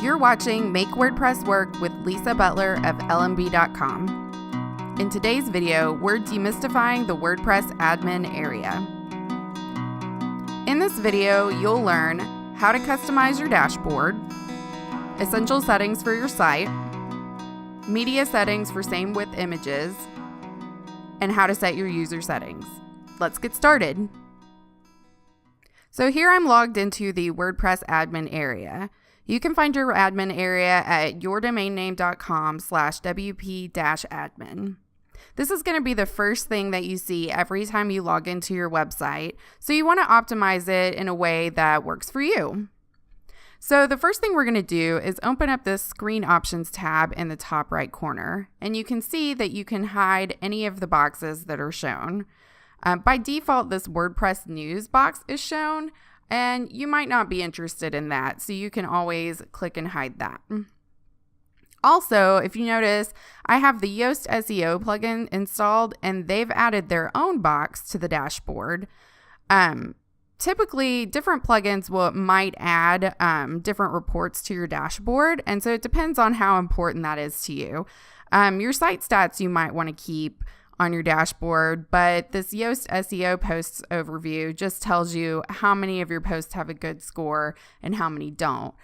You're watching Make WordPress Work with Lisa Butler of Elembee.com. In today's video, we're demystifying the WordPress admin area. In this video, you'll learn how to customize your dashboard, essential settings for your site, media settings for same width images, and how to set your user settings. Let's get started. So here I'm logged into the WordPress admin area. You can find your admin area at yourdomainname.com/wp-admin. This is going to be the first thing that you see every time you log into your website, so you want to optimize it in a way that works for you. So the first thing we're going to do is open up this Screen Options tab in the top right corner, and you can see that you can hide any of the boxes that are shown. By default, this WordPress News box is shown, and you might not be interested in that, so you can always click and hide that. Also, if you notice, I have the Yoast SEO plugin installed, and they've added their own box to the dashboard. Typically, different plugins might add different reports to your dashboard, and so it depends on how important that is to you. Your site stats you might want to keep on your dashboard, but this Yoast SEO posts overview just tells you how many of your posts have a good score and how many don't.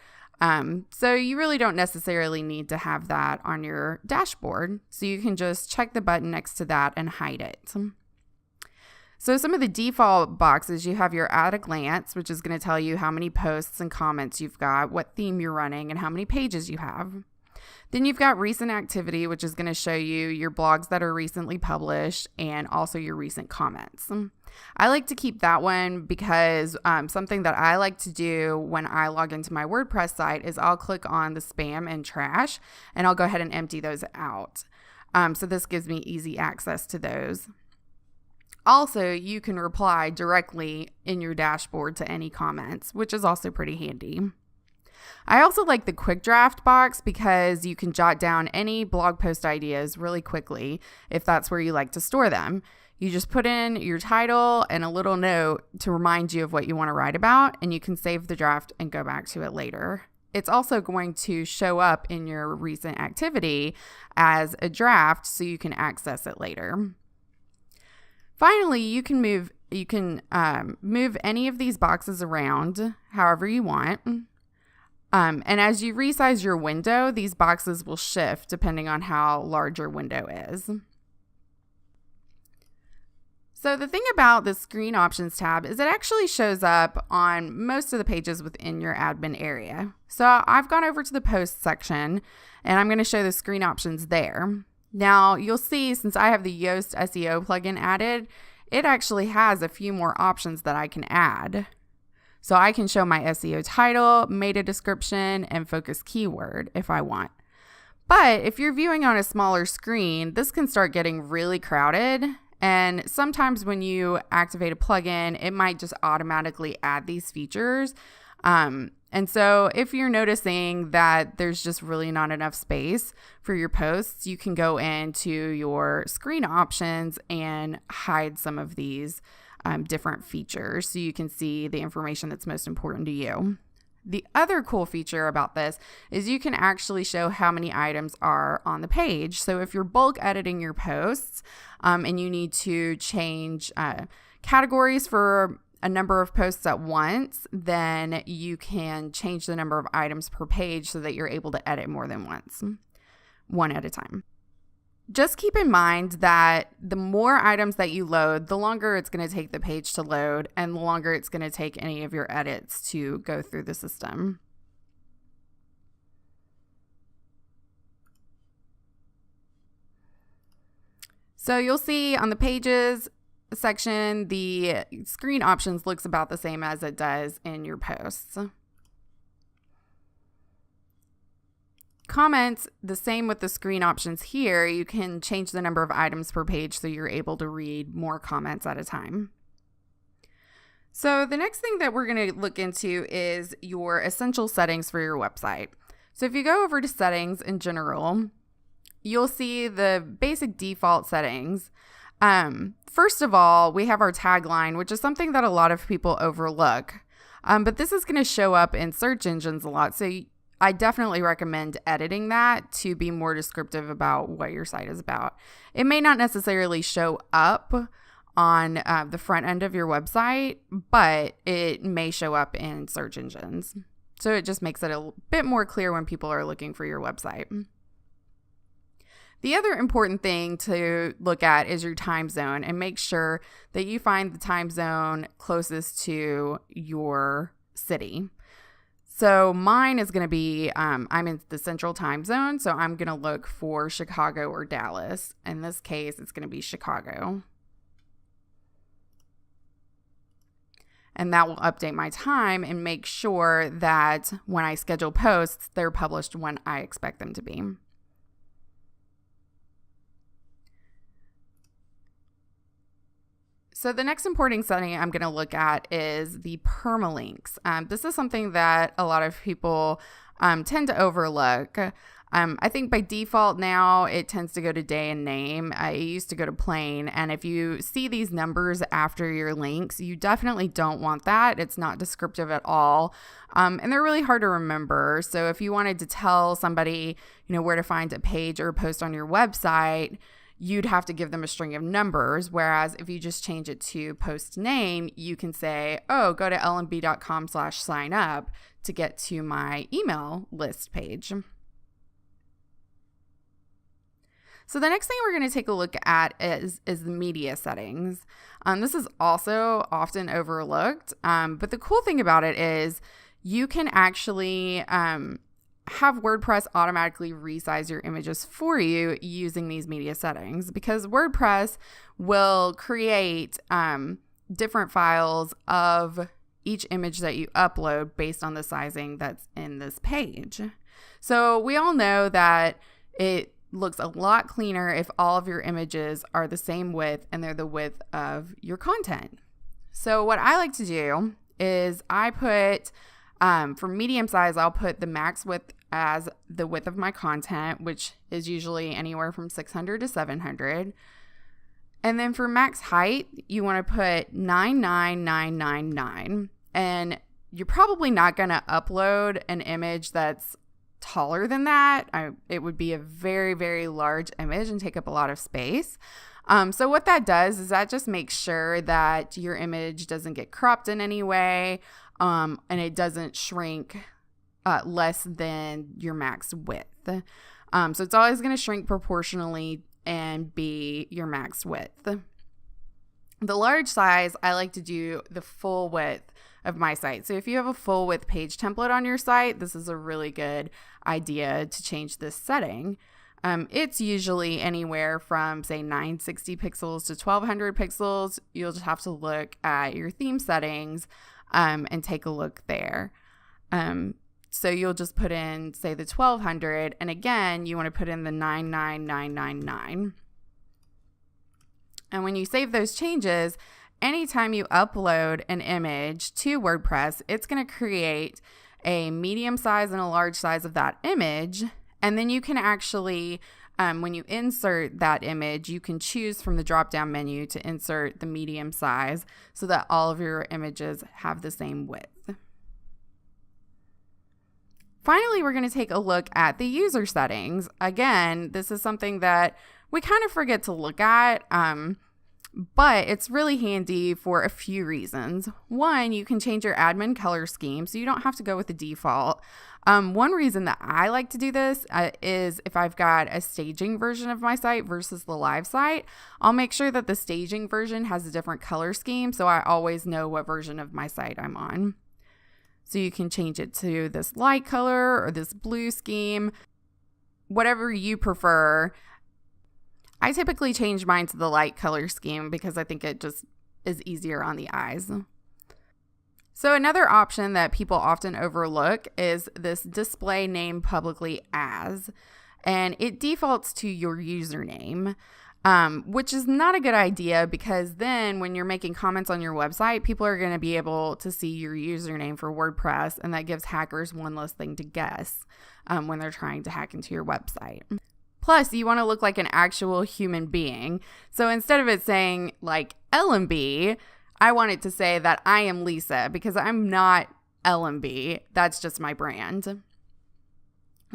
So you really don't necessarily need to have that on your dashboard. So you can just check the button next to that and hide it. So some of the default boxes, you have your at a glance, which is going to tell you how many posts and comments you've got, what theme you're running, and how many pages you have. Then you've got recent activity, which is going to show you your blogs that are recently published and also your recent comments. I like to keep that one because something that I like to do when I log into my WordPress site is I'll click on the spam and trash, and I'll go ahead and empty those out. So this gives me easy access to those. Also, you can reply directly in your dashboard to any comments, which is also pretty handy. I also like the quick draft box because you can jot down any blog post ideas really quickly if that's where you like to store them. You just put in your title and a little note to remind you of what you want to write about, and you can save the draft and go back to it later. It's also going to show up in your recent activity as a draft so you can access it later. Finally, you can move any of these boxes around however you want. And as you resize your window, these boxes will shift depending on how large your window is. So the thing about the Screen Options tab is it actually shows up on most of the pages within your admin area. So I've gone over to the Post section, and I'm going to show the Screen Options there. Now, you'll see since I have the Yoast SEO plugin added, it actually has a few more options that I can add. So I can show my SEO title, meta description, and focus keyword if I want. But if you're viewing on a smaller screen, this can start getting really crowded. And sometimes when you activate a plugin, it might just automatically add these features. And so if you're noticing that there's just really not enough space for your posts, you can go into your screen options and hide some of these different features so you can see the information that's most important to you. The other cool feature about this is you can actually show how many items are on the page. So if you're bulk editing your posts and you need to change categories for a number of posts at once, then you can change the number of items per page so that you're able to edit more than once, one at a time. Just keep in mind that the more items that you load, the longer it's going to take the page to load, and the longer it's going to take any of your edits to go through the system. So you'll see on the pages section, the screen options looks about the same as it does in your posts. Comments, the same with the screen options here. You can change the number of items per page so you're able to read more comments at a time. So the next thing that we're going to look into is your essential settings for your website. So if you go over to settings in general, you'll see the basic default settings. First of all, we have our tagline, which is something that a lot of people overlook. But this is going to show up in search engines a lot. So I definitely recommend editing that to be more descriptive about what your site is about. It may not necessarily show up on the front end of your website, but it may show up in search engines. So it just makes it a bit more clear when people are looking for your website. The other important thing to look at is your time zone, and make sure that you find the time zone closest to your city. So mine is going to be, I'm in the central time zone, so I'm going to look for Chicago or Dallas. In this case, it's going to be Chicago. And that will update my time and make sure that when I schedule posts, they're published when I expect them to be. So the next important setting I'm going to look at is the permalinks. This is something that a lot of people tend to overlook. I think by default now it tends to go to day and name. It used to go to plain. And if you see these numbers after your links, you definitely don't want that. It's not descriptive at all. And they're really hard to remember. So if you wanted to tell somebody, where to find a page or a post on your website, you'd have to give them a string of numbers. Whereas if you just change it to post name, you can say, go to elembee.com/sign up to get to my email list page. So the next thing we're going to take a look at is the media settings. This is also often overlooked, but the cool thing about it is you can actually have WordPress automatically resize your images for you using these media settings, because WordPress will create different files of each image that you upload based on the sizing that's in this page. So we all know that it looks a lot cleaner if all of your images are the same width and they're the width of your content. So what I like to do is I put for medium size, I'll put the max width as the width of my content, which is usually anywhere from 600 to 700. And then for max height, you want to put 99999. And you're probably not going to upload an image that's taller than that. It would be a very, very large image and take up a lot of space. So what that does is that just makes sure that your image doesn't get cropped in any way, and it doesn't shrink less than your max width. So it's always going to shrink proportionally and be your max width. The large size, I like to do the full width of my site. So if you have a full width page template on your site, this is a really good idea to change this setting. It's usually anywhere from, say, 960 pixels to 1200 pixels. You'll just have to look at your theme settings and take a look there. So you'll just put in, say, the 1200, and again, you want to put in the 99999. And when you save those changes, anytime you upload an image to WordPress, it's going to create a medium size and a large size of that image. And then you can actually, when you insert that image, you can choose from the drop-down menu to insert the medium size so that all of your images have the same width. Finally, we're going to take a look at the user settings. Again, this is something that we kind of forget to look at, but it's really handy for a few reasons. One, you can change your admin color scheme, so you don't have to go with the default. One reason that I like to do this is if I've got a staging version of my site versus the live site, I'll make sure that the staging version has a different color scheme, so I always know what version of my site I'm on. So you can change it to this light color or this blue scheme, whatever you prefer. I typically change mine to the light color scheme because I think it just is easier on the eyes. So another option that people often overlook is this display name publicly as, and it defaults to your username. Which is not a good idea, because then when you're making comments on your website, people are going to be able to see your username for WordPress, and that gives hackers one less thing to guess when they're trying to hack into your website. Plus, you want to look like an actual human being. So instead of it saying like Elembee, I want it to say that I am Lisa, because I'm not Elembee. That's just my brand.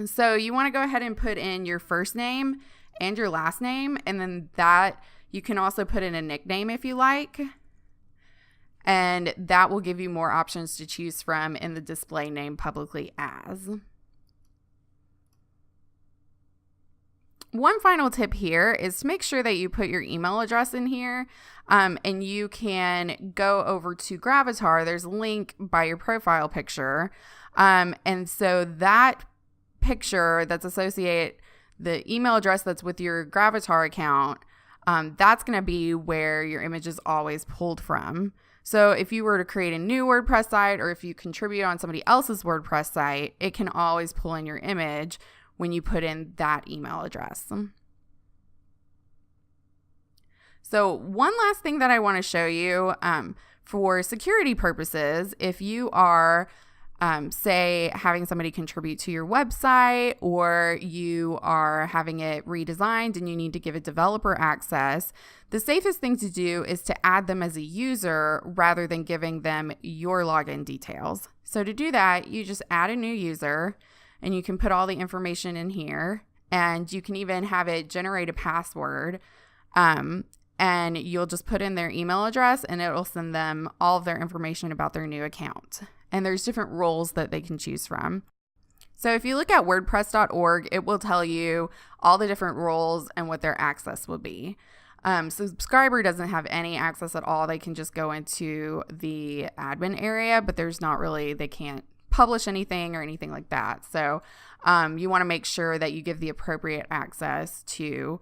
So you want to go ahead and put in your first name and your last name, and then that you can also put in a nickname if you like. And that will give you more options to choose from in the display name publicly as. One final tip here is to make sure that you put your email address in here, and you can go over to Gravatar. There's a link by your profile picture. And so that picture that's associated, the email address that's with your Gravatar account, that's going to be where your image is always pulled from. So if you were to create a new WordPress site, or if you contribute on somebody else's WordPress site, it can always pull in your image when you put in that email address. So one last thing that I want to show you, for security purposes, if you are say having somebody contribute to your website, or you are having it redesigned and you need to give a developer access, the safest thing to do is to add them as a user rather than giving them your login details. So to do that, you just add a new user, and you can put all the information in here, and you can even have it generate a password, and you'll just put in their email address, and it'll send them all of their information about their new account. And there's different roles that they can choose from. So if you look at WordPress.org, it will tell you all the different roles and what their access will be. Subscriber doesn't have any access at all. They can just go into the admin area, but there's not really, they can't publish anything or anything like that. So you want to make sure that you give the appropriate access to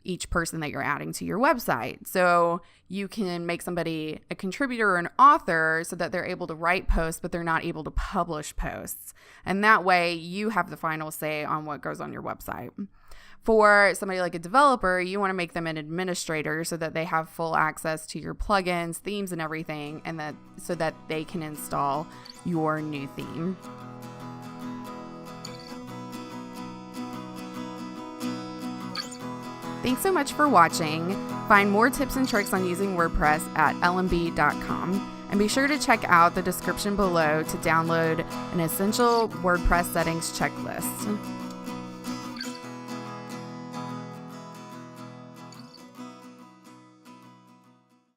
each person that you're adding to your website. So you can make somebody a contributor or an author so that they're able to write posts, but they're not able to publish posts. And that way you have the final say on what goes on your website. For somebody like a developer, you want to make them an administrator so that they have full access to your plugins, themes, and everything, and that so that they can install your new theme. Thanks so much for watching. Find more tips and tricks on using WordPress at elembee.com. And be sure to check out the description below to download an essential WordPress settings checklist.